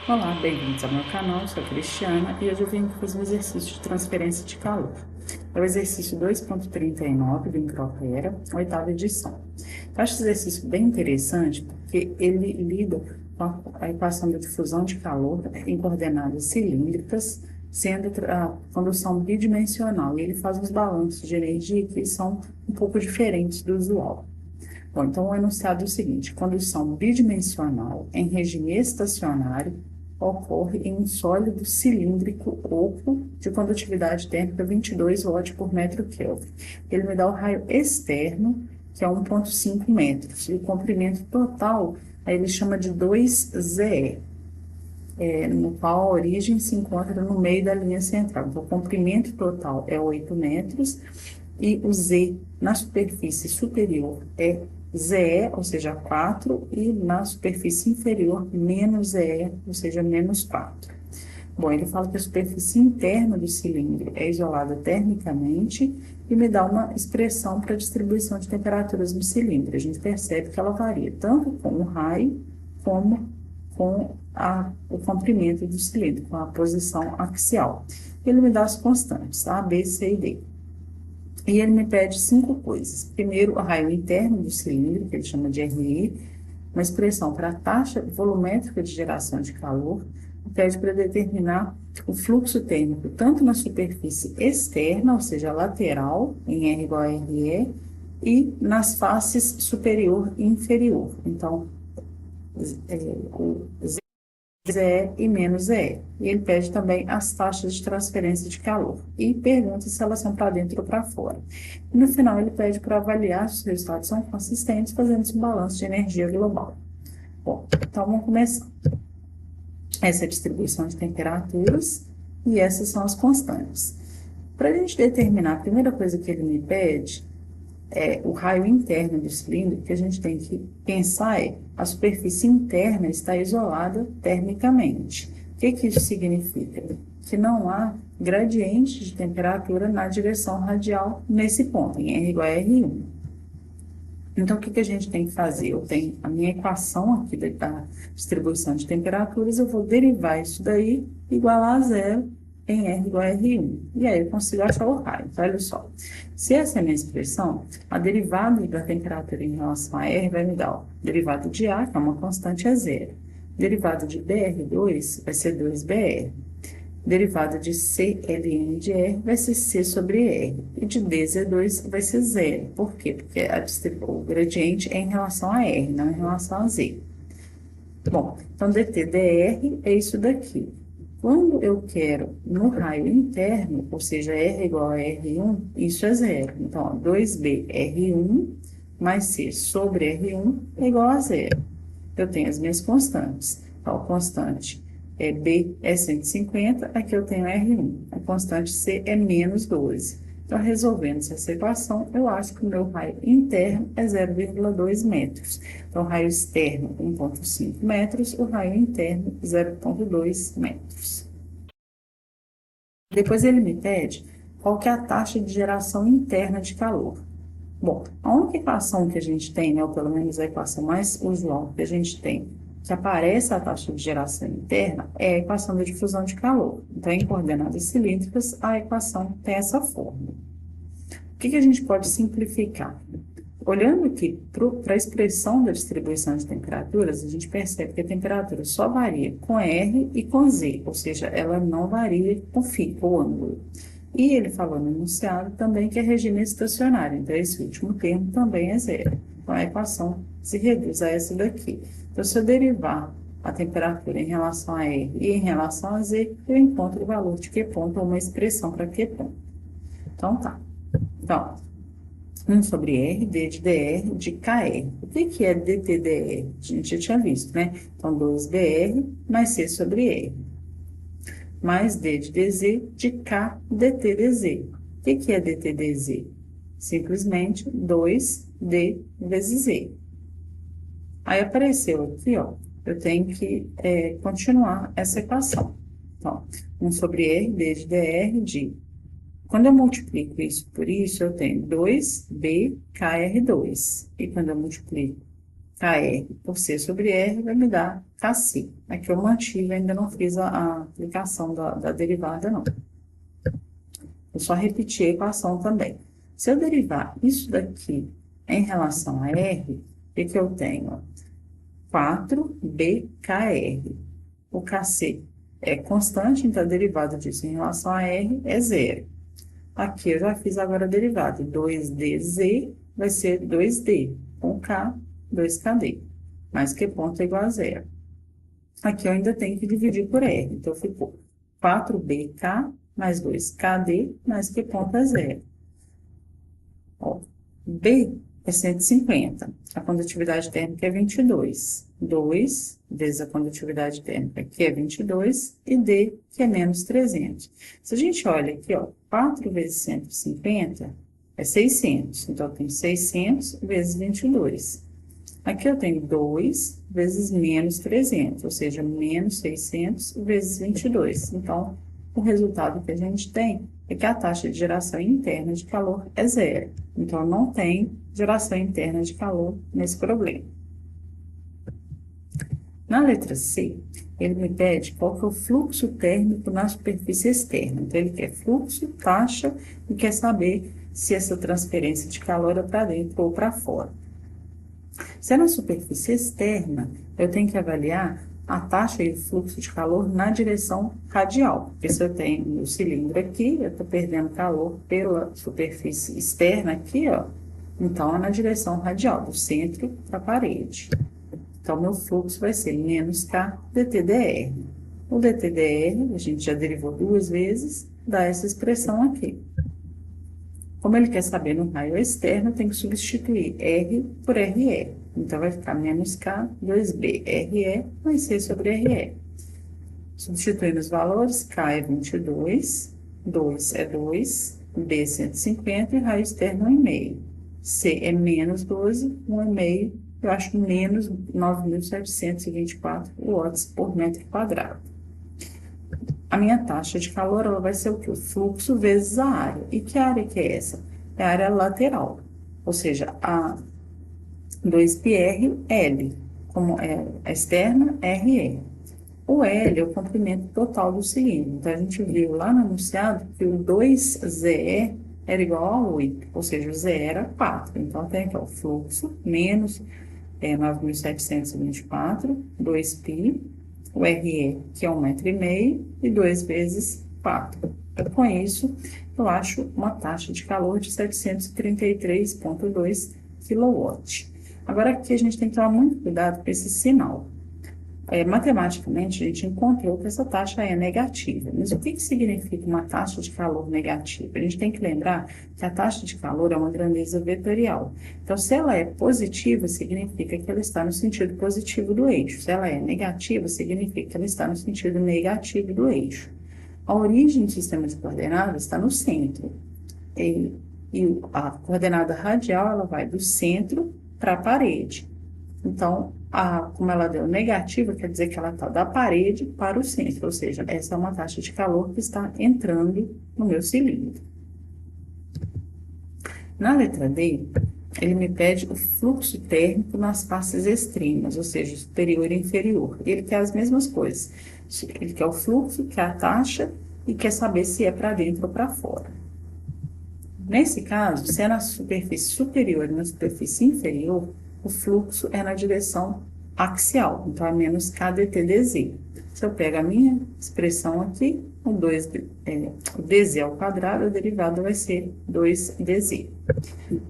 Olá, bem-vindos ao meu canal, eu sou a Cristiana e hoje eu venho fazer um exercício de transferência de calor. É o exercício 2.39 do Microopera, oitava edição. Eu acho esse exercício bem interessante porque ele lida com a equação da difusão de calor em coordenadas cilíndricas, sendo a condução bidimensional, e ele faz uns balanços de energia que são um pouco diferentes do usual. Bom, então o enunciado é o seguinte: condução bidimensional em regime estacionário ocorre em um sólido cilíndrico oco de condutividade térmica 22 watts por metro Kelvin. Ele me dá o raio externo, que é 1,5 metros, e o comprimento total, aí ele chama de 2ZE, no qual a origem se encontra no meio da linha central. Então, o comprimento total é 8 metros, e o Z na superfície superior é ZE, ou seja, 4, e na superfície inferior, menos ZE, ou seja, menos 4. Bom, ele fala que a superfície interna do cilindro é isolada termicamente e me dá uma expressão para a distribuição de temperaturas no cilindro. A gente percebe que ela varia tanto com o raio como com o comprimento do cilindro, com a posição axial. Ele me dá as constantes, A, B, C e D. E ele me pede 5 coisas. Primeiro, o raio interno do cilindro, que ele chama de RI, uma expressão para a taxa volumétrica de geração de calor, pede para determinar o fluxo térmico tanto na superfície externa, ou seja, lateral, em R igual a RE, e nas faces superior e inferior. Então, o ZE e menos ZE. E ele pede também as taxas de transferência de calor e pergunta se elas são para dentro ou para fora. E no final, ele pede para avaliar se os resultados são consistentes, fazendo esse balanço de energia global. Bom, então vamos começar. Essa é a distribuição de temperaturas e essas são as constantes. Para a gente determinar, a primeira coisa que ele me pede é o raio interno do cilindro, que a gente tem que pensar a superfície interna está isolada termicamente. O que isso significa? Que não há gradiente de temperatura na direção radial nesse ponto, em R igual a R1. Então, o que a gente tem que fazer? Eu tenho a minha equação aqui da distribuição de temperaturas, eu vou derivar isso daí, igualar a zero em R igual a R1. E aí eu consigo achar o raio. Então, olha só. Se essa é a minha expressão, a derivada da temperatura em relação a R vai me dar, ó, derivada de A, que é uma constante, é zero. Derivada de BR2 vai ser 2BR. Derivada de CLN de R vai ser C sobre R. E de DZ2 vai ser zero. Por quê? Porque o gradiente é em relação a R, não em relação a Z. Bom, então dT/dr é isso daqui. Quando eu quero no raio interno, ou seja, R igual a R1, isso é zero. Então, ó, 2B R1 mais C sobre R1 é igual a zero. Eu tenho as minhas constantes. Então, a constante B é 150, aqui eu tenho R1. A constante C é menos 12. Então, resolvendo essa equação, eu acho que o meu raio interno é 0,2 metros. Então, o raio externo, 1,5 metros, o raio interno, 0,2 metros. Depois ele me pede qual que é a taxa de geração interna de calor. Bom, a única equação que a gente tem, né, ou pelo menos a equação mais usual que a gente tem, que aparece a taxa de geração interna, é a equação da difusão de calor. Então, em coordenadas cilíndricas, a equação tem essa fórmula. O que a gente pode simplificar? Olhando aqui para a expressão da distribuição de temperaturas, a gente percebe que a temperatura só varia com R e com Z, ou seja, ela não varia com φ, o ângulo. E ele falou no enunciado também que é regime estacionário, então esse último termo também é zero. Então a equação se reduz a essa daqui. Então, se eu derivar a temperatura em relação a R e em relação a Z, eu encontro o valor de Q ponto, ou uma expressão para Q ponto. Então, tá. Então, 1 sobre R, D de DR, de KR. O que é DT/dr? A gente já tinha visto, né? Então, 2BR mais C sobre R. Mais D de DZ, de K, DT/dz. O que é DT/dz? Simplesmente 2D vezes Z. Aí apareceu aqui, ó, eu tenho que continuar essa equação. Então, 1 sobre R, D de DR, de... Quando eu multiplico isso por isso, eu tenho 2BKR2. E quando eu multiplico KR por C sobre R vai me dar KC. Aqui eu mantive, ainda não fiz a aplicação da derivada, não. Eu só repeti a equação também. Se eu derivar isso daqui em relação a R, o que eu tenho? 4BKR. O KC é constante, então a derivada disso em relação a R é zero. Aqui eu já fiz agora a derivada. 2DZ vai ser 2D, com K, 2KD. Mais que ponto é igual a zero. Aqui eu ainda tenho que dividir por R. Então, ficou 4BK mais 2KD mais que ponto é zero. Ó, B é 150. A condutividade térmica é 22. 2 vezes a condutividade térmica, que é 22, e D, que é menos 300. Se a gente olha aqui, ó, 4 vezes 150 é 600. Então, eu tenho 600 vezes 22. Aqui eu tenho 2 vezes menos 300, ou seja, menos 600 vezes 22. Então, o resultado que a gente tem é que a taxa de geração interna de calor é zero. Então, não tem geração interna de calor nesse problema. Na letra C, ele me pede qual que é o fluxo térmico na superfície externa. Então, ele quer fluxo, taxa e quer saber se essa transferência de calor é para dentro ou para fora. Se é na superfície externa, eu tenho que avaliar a taxa de fluxo de calor na direção radial. Porque se eu tenho o cilindro aqui, eu estou perdendo calor pela superfície externa aqui, ó. Então, é na direção radial, do centro para a parede. Então, meu fluxo vai ser menos K dTdr. O dTdr, a gente já derivou duas vezes, dá essa expressão aqui. Como ele quer saber no raio externo, tem que substituir R por RE. Então, vai ficar menos K, 2B, RE, mais C sobre RE. Substituindo os valores, K é 22, 2 é 2, B 150 e raio externo 1,5. C é menos 12, 1,5, eu acho menos 9.724 watts por metro quadrado. A minha taxa de calor, ela vai ser o quê? O fluxo vezes a área. E que área que é essa? É a área lateral. Ou seja, a 2πr, como é a externa, RE. O L é o comprimento total do cilindro. Então, a gente viu lá no enunciado que o 2ZE era igual a 8, ou seja, o ZE era 4. Então, tem aqui o fluxo menos 9.724, 2π, o RE, que é 1,5 m, e 2 vezes 4. Então, com isso, eu acho uma taxa de calor de 733,2 kW. Agora, aqui a gente tem que tomar muito cuidado com esse sinal. Matematicamente, a gente encontrou que essa taxa é negativa. Mas o que significa uma taxa de calor negativa? A gente tem que lembrar que a taxa de calor é uma grandeza vetorial. Então, se ela é positiva, significa que ela está no sentido positivo do eixo. Se ela é negativa, significa que ela está no sentido negativo do eixo. A origem do sistema de coordenadas está no centro. E a coordenada radial, ela vai do centro para a parede. Então, como ela deu negativa, quer dizer que ela está da parede para o centro, ou seja, essa é uma taxa de calor que está entrando no meu cilindro. Na letra D, ele me pede o fluxo térmico nas faces extremas, ou seja, superior e inferior. Ele quer as mesmas coisas. Ele quer o fluxo, quer a taxa e quer saber se é para dentro ou para fora. Nesse caso, se é na superfície superior e na superfície inferior, o fluxo é na direção axial, então é menos KdTdz. Se eu pego a minha expressão aqui, o dz ao quadrado, a derivada vai ser 2dz.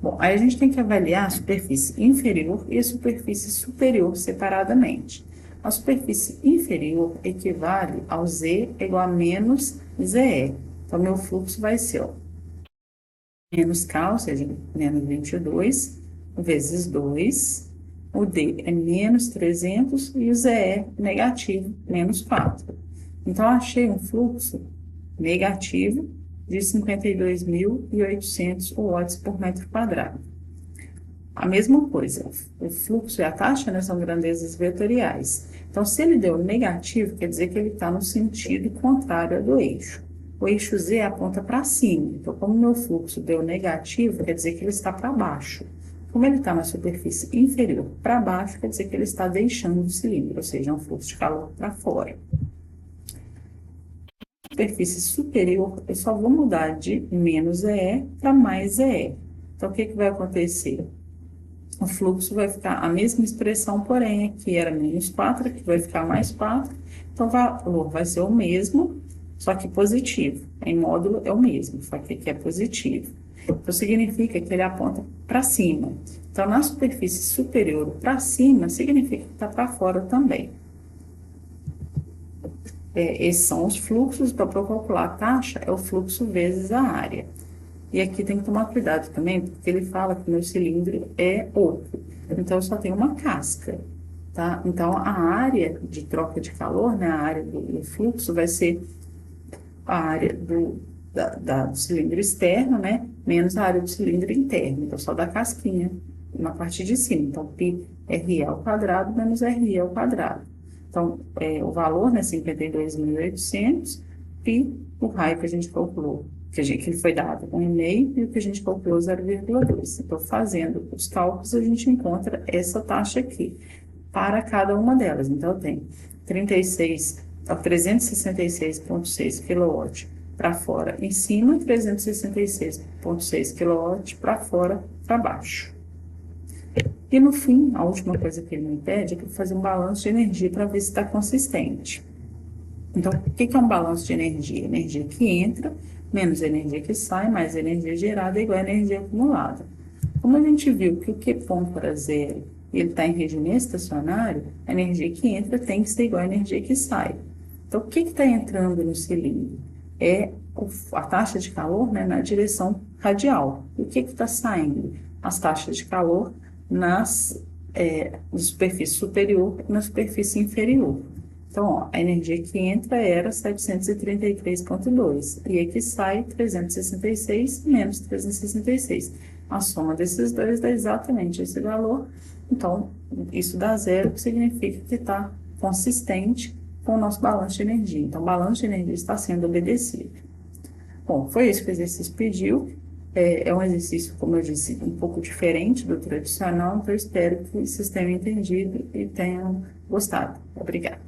Bom, aí a gente tem que avaliar a superfície inferior e a superfície superior separadamente. A superfície inferior equivale ao z igual a menos ze. Então, meu fluxo vai ser, ó, menos K, ou seja, menos 22, vezes 2, o D é menos 300 e o ZE é negativo, menos 4. Então, eu achei um fluxo negativo de 52.800 watts por metro quadrado. A mesma coisa, o fluxo e a taxa, né, são grandezas vetoriais. Então, se ele deu negativo, quer dizer que ele está no sentido contrário ao do eixo. O eixo Z aponta para cima. Então, como meu fluxo deu negativo, quer dizer que ele está para baixo. Como ele está na superfície inferior para baixo, quer dizer que ele está deixando o cilindro, ou seja, um fluxo de calor para fora. Superfície superior, eu só vou mudar de menos EE para mais EE. Então, o que vai acontecer? O fluxo vai ficar a mesma expressão, porém, aqui era menos 4, aqui vai ficar mais 4. Então, o valor vai ser o mesmo, só que positivo. Em módulo é o mesmo, só que aqui é positivo. Então, significa que ele aponta para cima. Então, na superfície superior para cima, significa que está para fora também. Esses são os fluxos, então, para calcular a taxa, é o fluxo vezes a área. E aqui tem que tomar cuidado também, porque ele fala que meu cilindro é oco. Então, eu só tenho uma casca, tá? Então, a área de troca de calor, né, a área do fluxo, vai ser a área do cilindro externo, né, menos a área do cilindro interno. Então, só da casquinha na parte de cima. Então, π RE ao quadrado menos RE ao quadrado. Então, o valor, né, 52.800, π, o raio que a gente calculou, que ele foi dado com 1,5 e o que a gente calculou 0,2. Então, fazendo os cálculos, a gente encontra essa taxa aqui, para cada uma delas. Então, eu tenho 366,6 kW para fora em cima, 366,6 kW para fora, para baixo. E no fim, a última coisa que ele me pede é para fazer um balanço de energia para ver se está consistente. Então, o que é um balanço de energia? Energia que entra, menos energia que sai, mais energia gerada, igual a energia acumulada. Como a gente viu que o Q ponto era zero e ele está em regime estacionário, a energia que entra tem que ser igual à energia que sai. Então, o que está entrando no cilindro? É a taxa de calor, né, na direção radial. E o que está saindo? As taxas de calor na superfície superior e na superfície inferior. Então, ó, a energia que entra era 733,2 e a que sai 366 menos 366. A soma desses dois dá exatamente esse valor. Então, isso dá zero, que significa que está consistente com o nosso balanço de energia. Então, o balanço de energia está sendo obedecido. Bom, foi isso que o exercício pediu. É um exercício, como eu disse, um pouco diferente do tradicional, então eu espero que vocês tenham entendido e tenham gostado. Obrigada.